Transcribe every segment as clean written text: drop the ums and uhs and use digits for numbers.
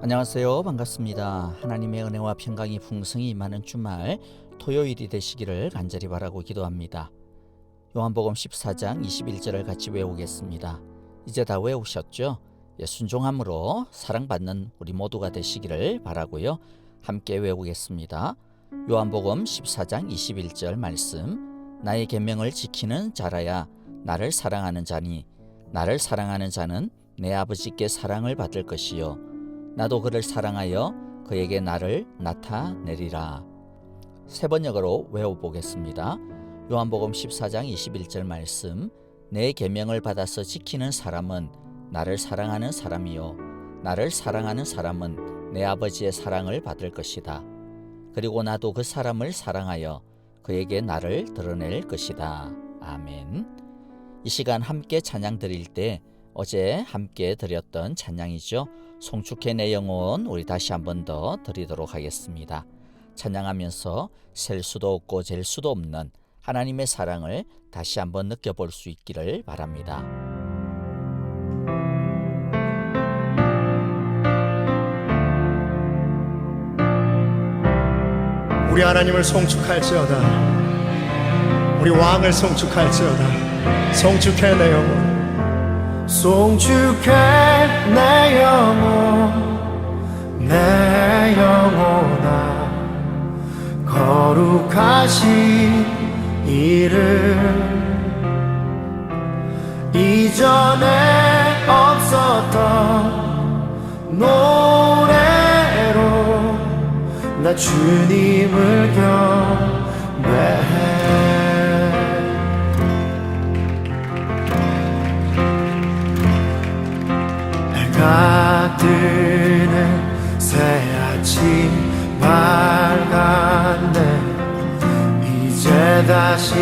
안녕하세요. 반갑습니다. 하나님의 은혜와 평강이 풍성히 임하는 주말 토요일이 되시기를 간절히 바라고 기도합니다. 요한복음 14장 21절을 같이 외우겠습니다. 이제 다 외우셨죠? 순종함으로 사랑받는 우리 모두가 되시기를 바라고요. 함께 외우겠습니다. 요한복음 14장 21절 말씀, 나의 계명을 지키는 자라야 나를 사랑하는 자니 나를 사랑하는 자는 내 아버지께 사랑을 받을 것이요 나도 그를 사랑하여 그에게 나를 나타내리라. 세 번역으로 외워보겠습니다. 요한복음 14장 21절 말씀, 내 계명을 받아서 지키는 사람은 나를 사랑하는 사람이요 나를 사랑하는 사람은 내 아버지의 사랑을 받을 것이다. 그리고 나도 그 사람을 사랑하여 그에게 나를 드러낼 것이다. 아멘. 이 시간 함께 찬양 드릴 때 어제 함께 드렸던 찬양이죠. 송축해 내 영혼, 우리 다시 한 번 더 드리도록 하겠습니다. 찬양하면서 셀 수도 없고 잴 수도 없는 하나님의 사랑을 다시 한번 느껴볼 수 있기를 바랍니다. 우리 하나님을 송축할지어다. 우리 왕을 송축할지어다. 송축해 내 영혼, 송축해 내 영혼, 내 영혼아, 거룩하신 이름, 이전에 없었던 노래로 나 주님을 경배해. 해가 뜨는 새아침 밝았네. 이제 다시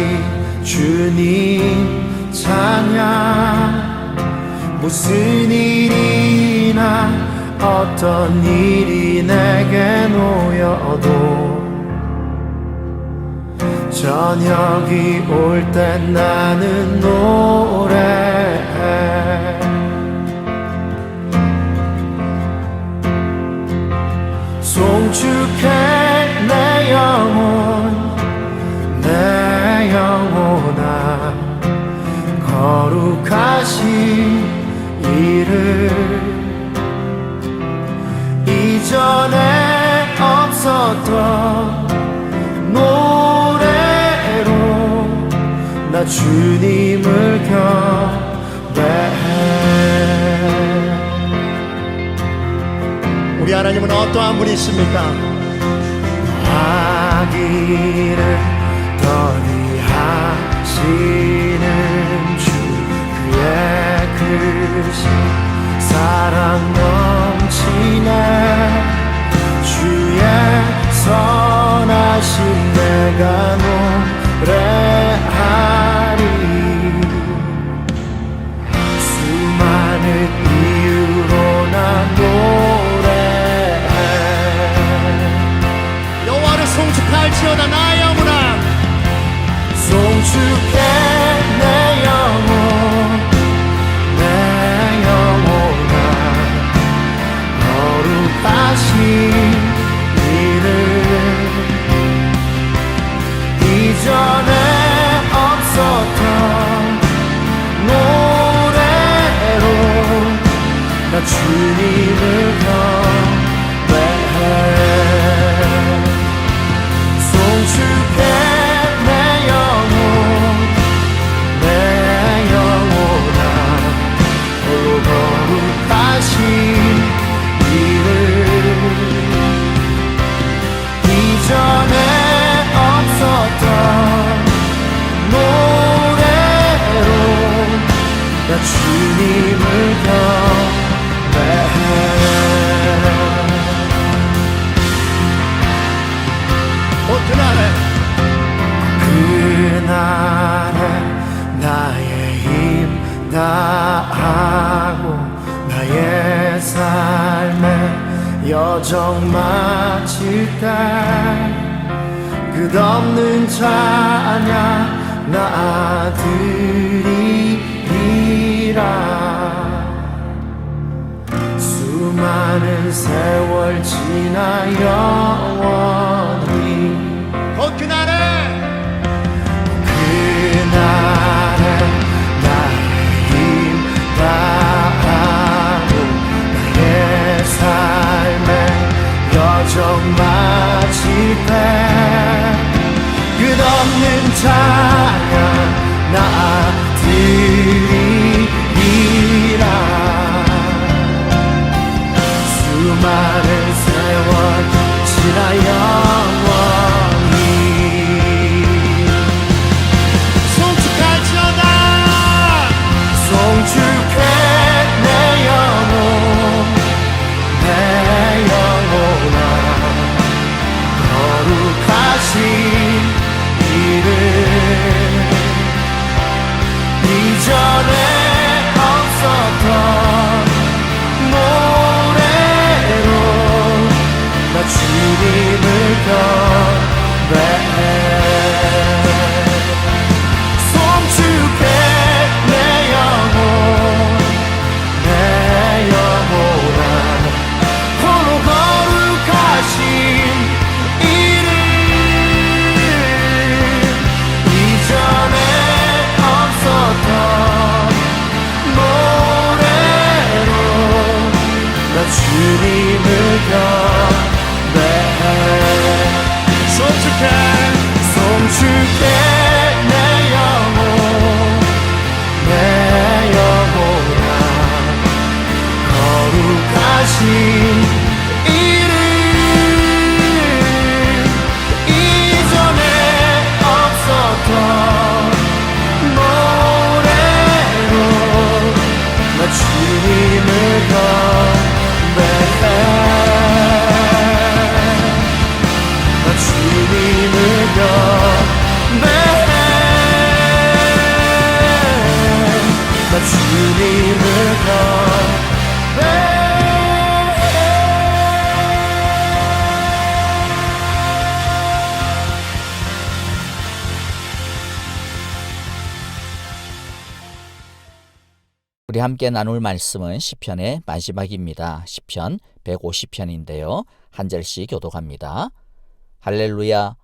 주님 찬양. 무슨 일이나 어떤 일이 내게 놓여도 저녁이 올 때 나는 노래해. 송축해 내 영혼, 내 영혼아, 거룩하신 이름, 이전에 없었던 노래로 나 주님을 경배해. 우리 하나님은 어떠한 분이십니까? 하기를 더디하시는 주, 그의 크신 사랑 넘치네. 주의 선하심 내가 노래하리. 수많은 이유로 나 노래해. 여호와를 송축할지어다 나의 영혼아, 송축해 내 영혼, 내 영혼아, 거룩하신 이름, 이전에 없었던 노래로 나 주님을 경배해. 송축해 내 영혼, 내 영혼아, 거룩하신 이름, 이전에 없었던 노래로 나 주님을 경배해. 그날에 나의 힘 다하고 나의 삶의 여정 마칠 때 끝없는 찬양 나 드리리라. 수많은 수많은 세월 지나 영원히 곧 그날에 나의 힘 다하고 나의 삶의 여정 마칠 때 끝없는 찬양 나 드리리라. 수많은 세월 지나 영원히 송축할지어다 송축해 내 영혼아 거룩하신 이름 이전에 없었던 노래로 나 주님을 경배해. 송축해 내 영혼아 홀로 거룩하신 이름 이전에 없었던 노래로 나 주님을 경배해. 송축해 내 영혼아 거룩하신 이름 이전에 없었던 노래로 나 주님을 경배해. 나 주님을 경배해. 나 주님을 경배해. 우리 함께 나눌 말씀은 시편의 마지막입니다. 시편 150편인데요. 한 절씩 교독합니다. 할렐루야.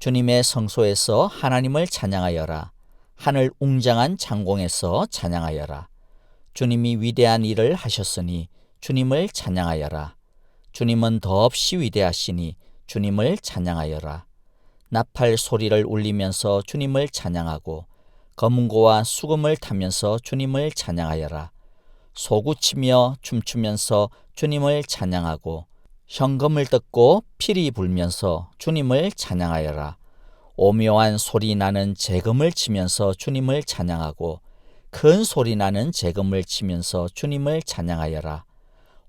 주님의 성소에서 하나님을 찬양하여라. 하늘 웅장한 창공에서 찬양하여라. 주님이 위대한 일을 하셨으니 주님을 찬양하여라. 주님은 더없이 위대하시니 주님을 찬양하여라. 나팔 소리를 울리면서 주님을 찬양하고 검은고와 수금을 타면서 주님을 찬양하여라. 소구치며 춤추면서 주님을 찬양하고 현금을 뜯고 피리 불면서 주님을 찬양하여라. 오묘한 소리 나는 재금을 치면서 주님을 찬양하고 큰 소리 나는 재금을 치면서 주님을 찬양하여라.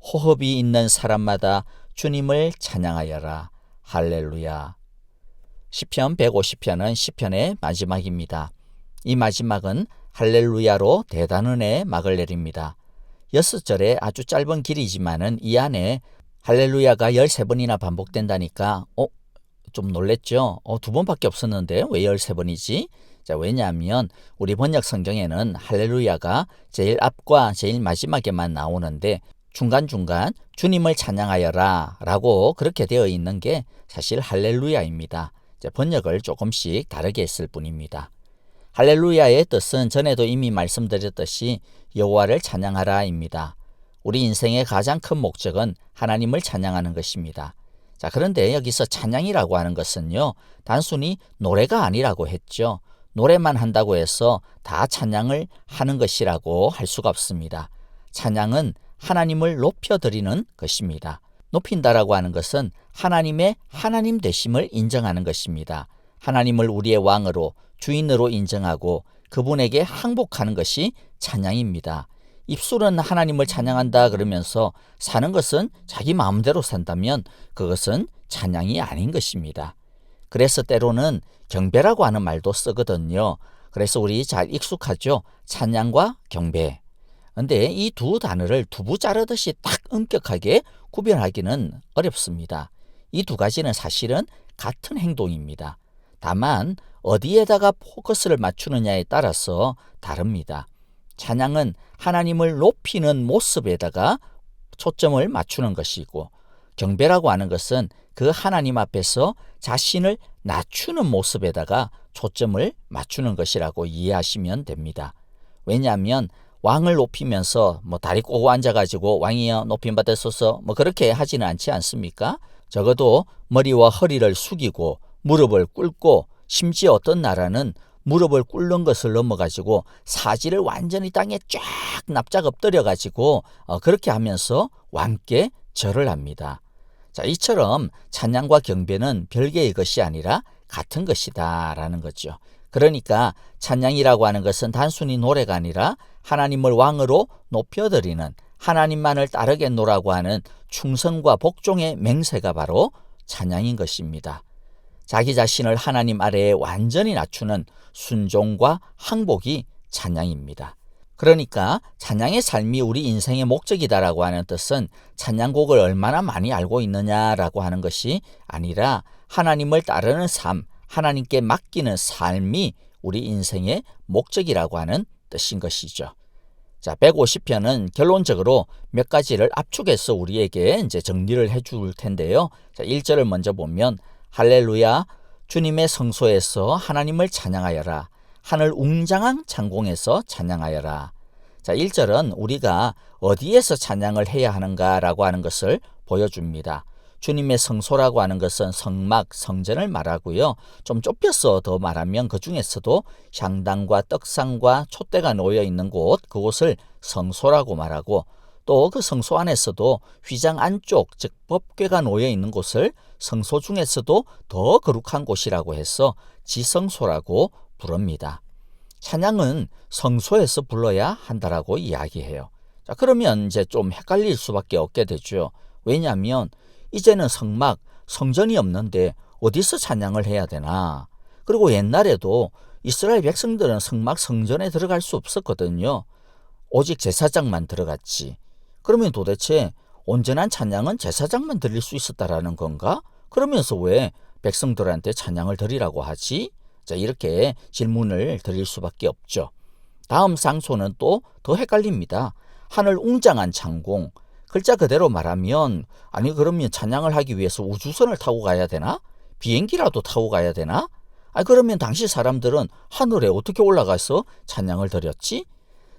호흡이 있는 사람마다 주님을 찬양하여라. 할렐루야. 시편 150편은 시편의 마지막입니다. 이 마지막은 할렐루야로 대단원의 막을 내립니다. 6절에 아주 짧은 길이지만은 이 안에 할렐루야가 13번이나 반복된다니까 좀 놀랬죠? 2번밖에 없었는데 왜 13번이지? 자, 왜냐하면 우리 번역 성경에는 할렐루야가 제일 앞과 제일 마지막에만 나오는데 중간중간 주님을 찬양하여라 라고 그렇게 되어 있는 게 사실 할렐루야입니다. 번역을 조금씩 다르게 했을 뿐입니다. 할렐루야의 뜻은 전에도 이미 말씀드렸듯이 여호와를 찬양하라입니다. 우리 인생의 가장 큰 목적은 하나님을 찬양하는 것입니다. 자, 그런데 여기서 찬양이라고 하는 것은요, 단순히 노래가 아니라고 했죠. 노래만 한다고 해서 다 찬양을 하는 것이라고 할 수가 없습니다. 찬양은 하나님을 높여드리는 것입니다. 높인다라고 하는 것은 하나님의 하나님 되심을 인정하는 것입니다. 하나님을 우리의 왕으로 주인으로 인정하고 그분에게 항복하는 것이 찬양입니다. 입술은 하나님을 찬양한다 그러면서 사는 것은 자기 마음대로 산다면 그것은 찬양이 아닌 것입니다. 그래서 때로는 경배라고 하는 말도 쓰거든요. 그래서 우리 잘 익숙하죠. 찬양과 경배. 근데 이 두 단어를 두부 자르듯이 딱 엄격하게 구별하기는 어렵습니다. 이 두 가지는 사실은 같은 행동입니다. 다만 어디에다가 포커스를 맞추느냐에 따라서 다릅니다. 찬양은 하나님을 높이는 모습에다가 초점을 맞추는 것이고, 경배라고 하는 것은 그 하나님 앞에서 자신을 낮추는 모습에다가 초점을 맞추는 것이라고 이해하시면 됩니다. 왜냐하면 왕을 높이면서 다리 꼬고 앉아가지고 왕이여 높임 받으소서 그렇게 하지는 않지 않습니까? 적어도 머리와 허리를 숙이고 무릎을 꿇고, 심지어 어떤 나라는 무릎을 꿇는 것을 넘어가지고 사지를 완전히 땅에 쫙 납작 엎드려가지고 그렇게 하면서 왕께 절을 합니다. 자, 이처럼 찬양과 경배는 별개의 것이 아니라 같은 것이다 라는 거죠. 그러니까 찬양이라고 하는 것은 단순히 노래가 아니라 하나님을 왕으로 높여드리는, 하나님만을 따르겠노라고 하는 충성과 복종의 맹세가 바로 찬양인 것입니다. 자기 자신을 하나님 아래에 완전히 낮추는 순종과 항복이 찬양입니다. 그러니까 찬양의 삶이 우리 인생의 목적이다라고 하는 뜻은 찬양곡을 얼마나 많이 알고 있느냐라고 하는 것이 아니라 하나님을 따르는 삶, 하나님께 맡기는 삶이 우리 인생의 목적이라고 하는 뜻인 것이죠. 자, 150편은 결론적으로 몇 가지를 압축해서 우리에게 이제 정리를 해줄 텐데요. 자, 1절을 먼저 보면 할렐루야, 주님의 성소에서 하나님을 찬양하여라. 하늘 웅장한 창공에서 찬양하여라. 자, 1절은 우리가 어디에서 찬양을 해야 하는가라고 하는 것을 보여줍니다. 주님의 성소라고 하는 것은 성막, 성전을 말하고요. 좀 좁혀서 더 말하면 그 중에서도 향단과 떡상과 촛대가 놓여 있는 곳, 그곳을 성소라고 말하고, 또 그 성소 안에서도 휘장 안쪽, 즉 법궤가 놓여 있는 곳을 성소 중에서도 더 거룩한 곳이라고 해서 지성소라고 부릅니다. 찬양은 성소에서 불러야 한다라고 이야기해요. 자, 그러면 이제 좀 헷갈릴 수밖에 없게 되죠. 왜냐하면 이제는 성막, 성전이 없는데 어디서 찬양을 해야 되나? 그리고 옛날에도 이스라엘 백성들은 성막, 성전에 들어갈 수 없었거든요. 오직 제사장만 들어갔지. 그러면 도대체 온전한 찬양은 제사장만 드릴 수 있었다라는 건가? 그러면서 왜 백성들한테 찬양을 드리라고 하지? 자, 이렇게 질문을 드릴 수밖에 없죠. 다음 상소는 또 더 헷갈립니다. 하늘 웅장한 창공. 글자 그대로 말하면, 아니 그러면 찬양을 하기 위해서 우주선을 타고 가야 되나? 비행기라도 타고 가야 되나? 그러면 당시 사람들은 하늘에 어떻게 올라가서 찬양을 드렸지?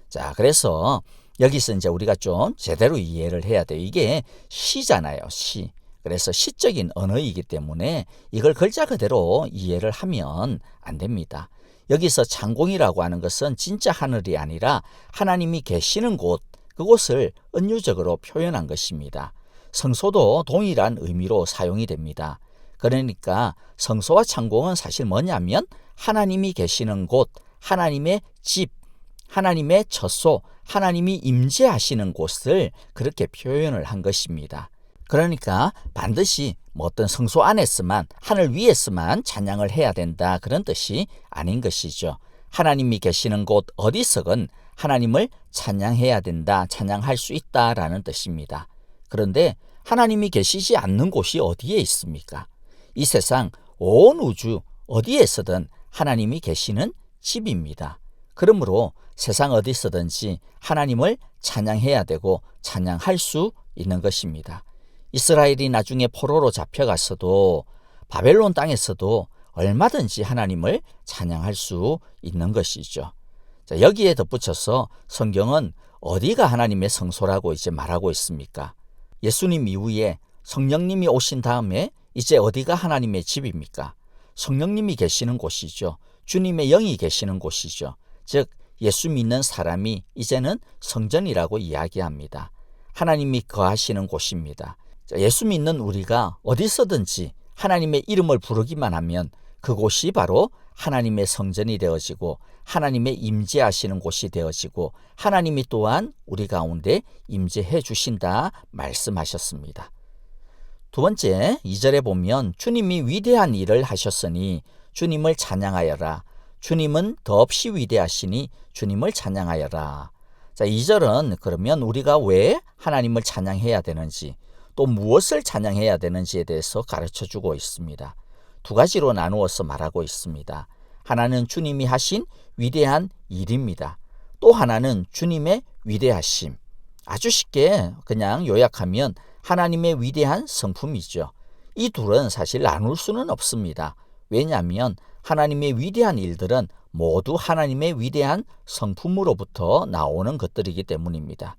자, 그래서 여기서 이제 우리가 좀 제대로 이해를 해야 돼요. 이게 시잖아요, 시. 그래서 시적인 언어이기 때문에 이걸 글자 그대로 이해를 하면 안 됩니다. 여기서 창공이라고 하는 것은 진짜 하늘이 아니라 하나님이 계시는 곳, 그곳을 은유적으로 표현한 것입니다. 성소도 동일한 의미로 사용이 됩니다. 그러니까 성소와 창공은 사실 뭐냐면 하나님이 계시는 곳, 하나님의 집, 하나님의 처소, 하나님이 임재하시는 곳을 그렇게 표현을 한 것입니다. 그러니까 반드시 어떤 성소 안에서만, 하늘 위에서만 찬양을 해야 된다, 그런 뜻이 아닌 것이죠. 하나님이 계시는 곳 어디서건 하나님을 찬양해야 된다, 찬양할 수 있다라는 뜻입니다. 그런데 하나님이 계시지 않는 곳이 어디에 있습니까? 이 세상 온 우주 어디에서든 하나님이 계시는 집입니다. 그러므로 세상 어디서든지 하나님을 찬양해야 되고 찬양할 수 있는 것입니다. 이스라엘이 나중에 포로로 잡혀갔어도 바벨론 땅에서도 얼마든지 하나님을 찬양할 수 있는 것이죠. 자, 여기에 덧붙여서 성경은 어디가 하나님의 성소라고 이제 말하고 있습니까? 예수님 이후에 성령님이 오신 다음에 이제 어디가 하나님의 집입니까? 성령님이 계시는 곳이죠. 주님의 영이 계시는 곳이죠. 즉 예수 믿는 사람이 이제는 성전이라고 이야기합니다. 하나님이 거하시는 곳입니다. 예수 믿는 우리가 어디서든지 하나님의 이름을 부르기만 하면 그곳이 바로 하나님의 성전이 되어지고 하나님의 임재하시는 곳이 되어지고 하나님이 또한 우리 가운데 임재해 주신다 말씀하셨습니다. 두 번째 2절에 보면 주님이 위대한 일을 하셨으니 주님을 찬양하여라. 주님은 더없이 위대하시니 주님을 찬양하여라. 자, 2절은 그러면 우리가 왜 하나님을 찬양해야 되는지, 또 무엇을 찬양해야 되는지에 대해서 가르쳐주고 있습니다. 두 가지로 나누어서 말하고 있습니다. 하나는 주님이 하신 위대한 일입니다. 또 하나는 주님의 위대하심. 아주 쉽게 그냥 요약하면 하나님의 위대한 성품이죠. 이 둘은 사실 나눌 수는 없습니다. 왜냐하면 하나님의 위대한 일들은 모두 하나님의 위대한 성품으로부터 나오는 것들이기 때문입니다.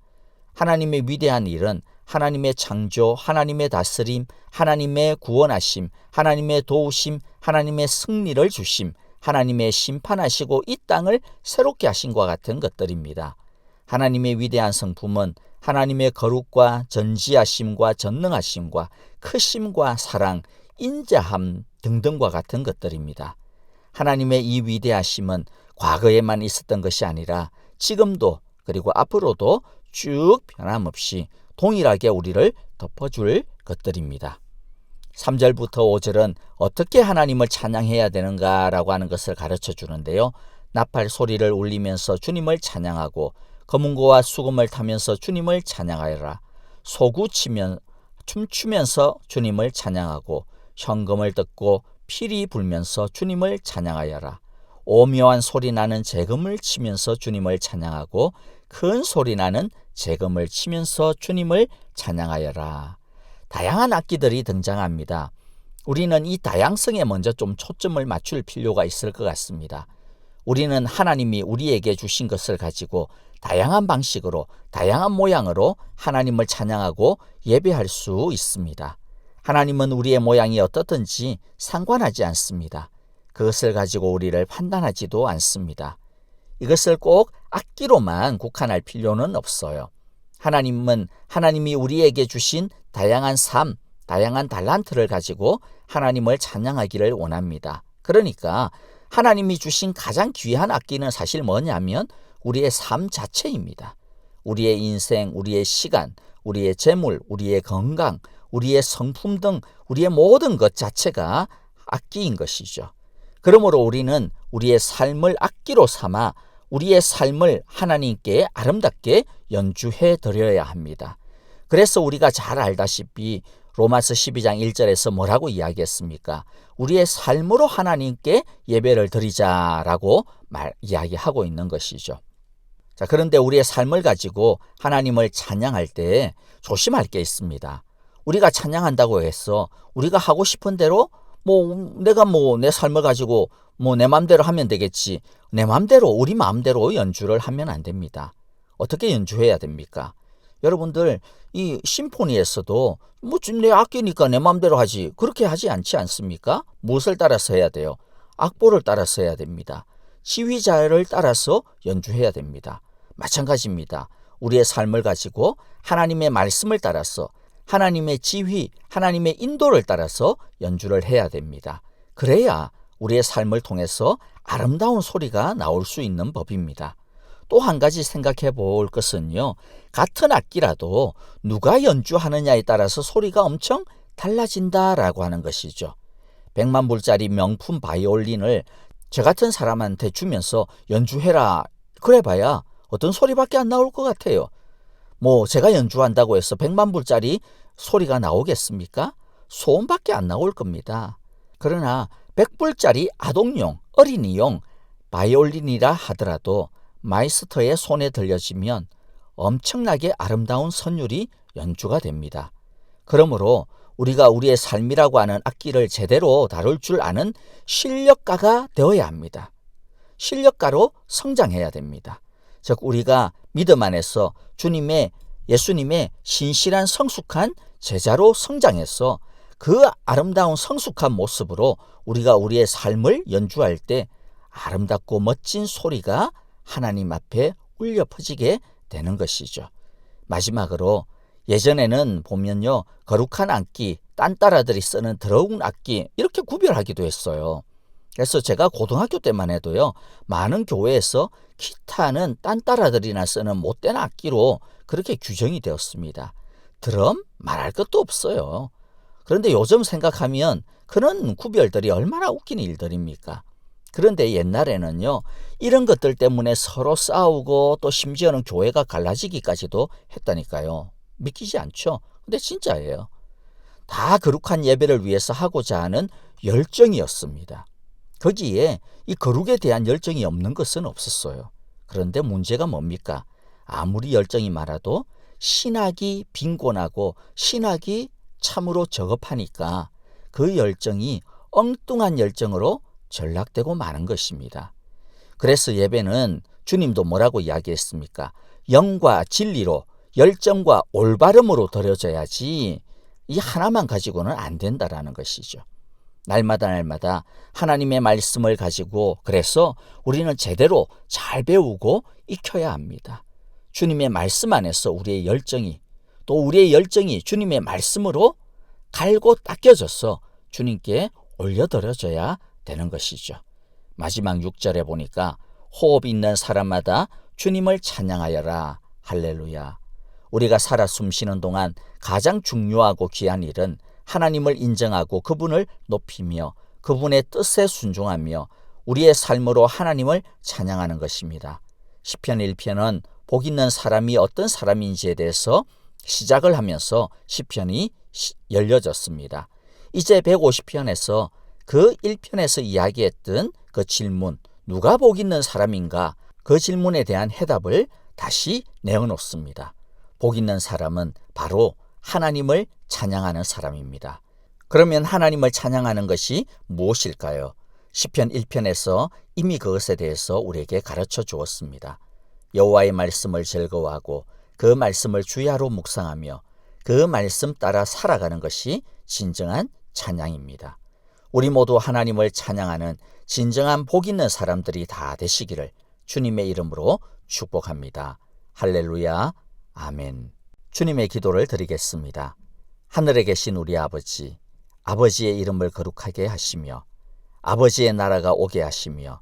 하나님의 위대한 일은 하나님의 창조, 하나님의 다스림, 하나님의 구원하심, 하나님의 도우심, 하나님의 승리를 주심, 하나님의 심판하시고 이 땅을 새롭게 하심과 같은 것들입니다. 하나님의 위대한 성품은 하나님의 거룩과 전지하심과 전능하심과 크심과 사랑, 인자함 등등과 같은 것들입니다. 하나님의 이 위대하심은 과거에만 있었던 것이 아니라 지금도 그리고 앞으로도 쭉 변함없이 동일하게 우리를 덮어줄 것들입니다. 3절부터 5절은 어떻게 하나님을 찬양해야 되는가라고 하는 것을 가르쳐 주는데요. 나팔 소리를 울리면서 주님을 찬양하고 거문고와 수금을 타면서 주님을 찬양하여라. 소구치면 춤추면서 주님을 찬양하고 현금을 듣고 피리 불면서 주님을 찬양하여라. 오묘한 소리 나는 재금을 치면서 주님을 찬양하고 큰 소리 나는 재금을 치면서 주님을 찬양하여라. 다양한 악기들이 등장합니다. 우리는 이 다양성에 먼저 좀 초점을 맞출 필요가 있을 것 같습니다. 우리는 하나님이 우리에게 주신 것을 가지고 다양한 방식으로 다양한 모양으로 하나님을 찬양하고 예배할 수 있습니다. 하나님은 우리의 모양이 어떻든지 상관하지 않습니다. 그것을 가지고 우리를 판단하지도 않습니다. 이것을 꼭 악기로만 국한할 필요는 없어요. 하나님은 하나님이 우리에게 주신 다양한 삶, 다양한 달란트를 가지고 하나님을 찬양하기를 원합니다. 그러니까 하나님이 주신 가장 귀한 악기는 사실 뭐냐면 우리의 삶 자체입니다. 우리의 인생, 우리의 시간, 우리의 재물, 우리의 건강, 우리의 성품 등 우리의 모든 것 자체가 악기인 것이죠. 그러므로 우리는 우리의 삶을 악기로 삼아 우리의 삶을 하나님께 아름답게 연주해 드려야 합니다. 그래서 우리가 잘 알다시피 로마서 12장 1절에서 뭐라고 이야기했습니까? 우리의 삶으로 하나님께 예배를 드리자라고 이야기하고 있는 것이죠. 자, 그런데 우리의 삶을 가지고 하나님을 찬양할 때 조심할 게 있습니다. 우리가 찬양한다고 해서 우리가 하고 싶은 대로 내가 내 삶을 가지고 내 마음대로 하면 되겠지. 내 마음대로 우리 마음대로 연주를 하면 안 됩니다. 어떻게 연주해야 됩니까? 여러분들 이 심포니에서도 지금 내 악기니까 내 마음대로 하지 그렇게 하지 않지 않습니까? 무엇을 따라서 해야 돼요? 악보를 따라서 해야 됩니다. 지휘자를 따라서 연주해야 됩니다. 마찬가지입니다. 우리의 삶을 가지고 하나님의 말씀을 따라서 하나님의 지휘, 하나님의 인도를 따라서 연주를 해야 됩니다. 그래야 우리의 삶을 통해서 아름다운 소리가 나올 수 있는 법입니다. 또 한 가지 생각해 볼 것은요. 같은 악기라도 누가 연주하느냐에 따라서 소리가 엄청 달라진다라고 하는 것이죠. 100만 불짜리 명품 바이올린을 저 같은 사람한테 주면서 연주해라 그래봐야 어떤 소리밖에 안 나올 것 같아요. 제가 연주한다고 해서 100만 불짜리 소리가 나오겠습니까? 소음밖에 안 나올 겁니다. 그러나 100불짜리 아동용, 어린이용 바이올린이라 하더라도 마이스터의 손에 들려지면 엄청나게 아름다운 선율이 연주가 됩니다. 그러므로 우리가 우리의 삶이라고 하는 악기를 제대로 다룰 줄 아는 실력가가 되어야 합니다. 실력가로 성장해야 됩니다. 즉 우리가 믿음 안에서 예수님의 신실한 성숙한 제자로 성장해서 그 아름다운 성숙한 모습으로 우리가 우리의 삶을 연주할 때 아름답고 멋진 소리가 하나님 앞에 울려 퍼지게 되는 것이죠. 마지막으로 예전에는 보면요. 거룩한 악기, 딴따라들이 쓰는 더러운 악기 이렇게 구별하기도 했어요. 그래서 제가 고등학교 때만 해도요. 많은 교회에서 기타는 딴따라들이나 쓰는 못된 악기로 그렇게 규정이 되었습니다. 드럼 말할 것도 없어요. 그런데 요즘 생각하면 그런 구별들이 얼마나 웃긴 일들입니까? 그런데 옛날에는요. 이런 것들 때문에 서로 싸우고 또 심지어는 교회가 갈라지기까지도 했다니까요. 믿기지 않죠? 근데 진짜예요. 다 거룩한 예배를 위해서 하고자 하는 열정이었습니다. 거기에 이 거룩에 대한 열정이 없는 것은 없었어요. 그런데 문제가 뭡니까? 아무리 열정이 많아도 신학이 빈곤하고 신학이 참으로 저급하니까 그 열정이 엉뚱한 열정으로 전락되고 마는 것입니다. 그래서 예배는 주님도 뭐라고 이야기했습니까? 영과 진리로 열정과 올바름으로 드려져야지 이 하나만 가지고는 안 된다라는 것이죠. 날마다 하나님의 말씀을 가지고 그래서 우리는 제대로 잘 배우고 익혀야 합니다. 주님의 말씀 안에서 우리의 열정이 또 우리의 열정이 주님의 말씀으로 갈고 닦여져서 주님께 올려드려져야 되는 것이죠. 마지막 6절에 보니까 호흡 있는 사람마다 주님을 찬양하여라. 할렐루야. 우리가 살아 숨쉬는 동안 가장 중요하고 귀한 일은 하나님을 인정하고 그분을 높이며 그분의 뜻에 순종하며 우리의 삶으로 하나님을 찬양하는 것입니다. 시편 1편은 복 있는 사람이 어떤 사람인지에 대해서 시작을 하면서 시편이 열려졌습니다. 이제 150편에서 그 1편에서 이야기했던 그 질문, 누가 복 있는 사람인가? 그 질문에 대한 해답을 다시 내어놓습니다. 복 있는 사람은 바로 하나님을 찬양하는 사람입니다. 그러면 하나님을 찬양하는 것이 무엇일까요? 시편 1편에서 이미 그것에 대해서 우리에게 가르쳐 주었습니다. 여호와의 말씀을 즐거워하고 그 말씀을 주야로 묵상하며 그 말씀 따라 살아가는 것이 진정한 찬양입니다. 우리 모두 하나님을 찬양하는 진정한 복 있는 사람들이 다 되시기를 주님의 이름으로 축복합니다. 할렐루야, 아멘. 주님의 기도를 드리겠습니다. 하늘에 계신 우리 아버지, 아버지의 이름을 거룩하게 하시며 아버지의 나라가 오게 하시며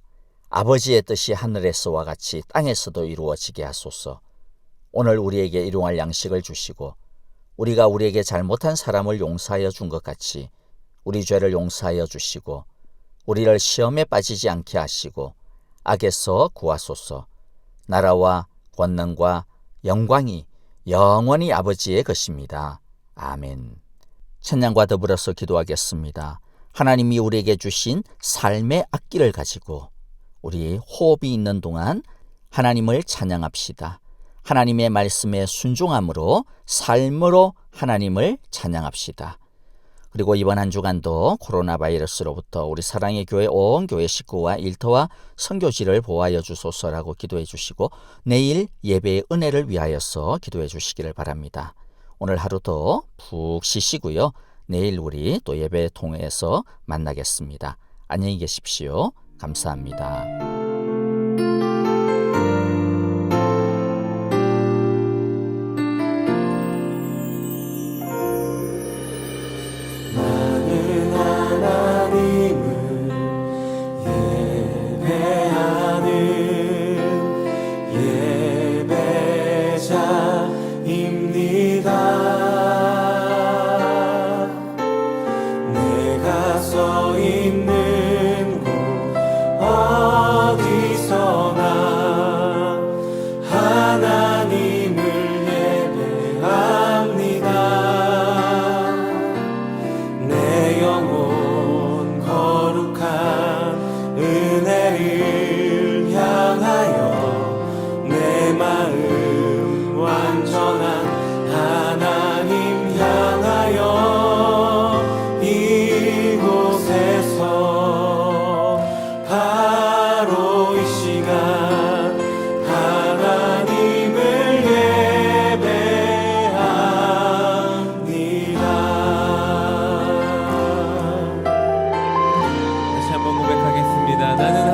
아버지의 뜻이 하늘에서와 같이 땅에서도 이루어지게 하소서. 오늘 우리에게 일용할 양식을 주시고 우리가 우리에게 잘못한 사람을 용서하여 준 것 같이 우리 죄를 용서하여 주시고 우리를 시험에 빠지지 않게 하시고 악에서 구하소서. 나라와 권능과 영광이 영원히 아버지의 것입니다. 아멘. 찬양과 더불어서 기도하겠습니다. 하나님이 우리에게 주신 삶의 악기를 가지고 우리 호흡이 있는 동안 하나님을 찬양합시다. 하나님의 말씀에 순종함으로 삶으로 하나님을 찬양합시다. 그리고 이번 한 주간도 코로나 바이러스로부터 우리 사랑의 교회 온 교회 식구와 일터와 선교지를 보호하여 주소서라고 기도해 주시고 내일 예배의 은혜를 위하여서 기도해 주시기를 바랍니다. 오늘 하루도 푹 쉬시고요. 내일 우리 또 예배 통해서 만나겠습니다. 안녕히 계십시오. 감사합니다.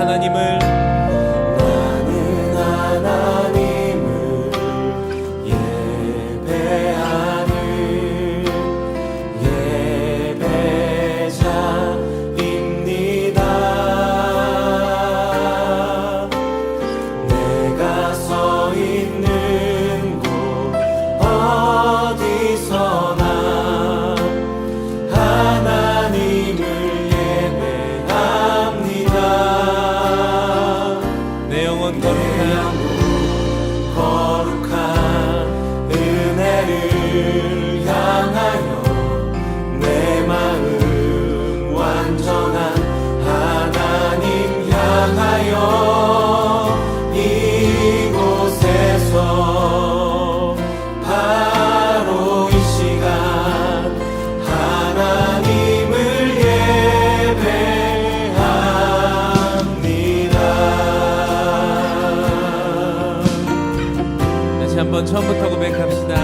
하나님을 예배합니다. 처음부터 고백합시다.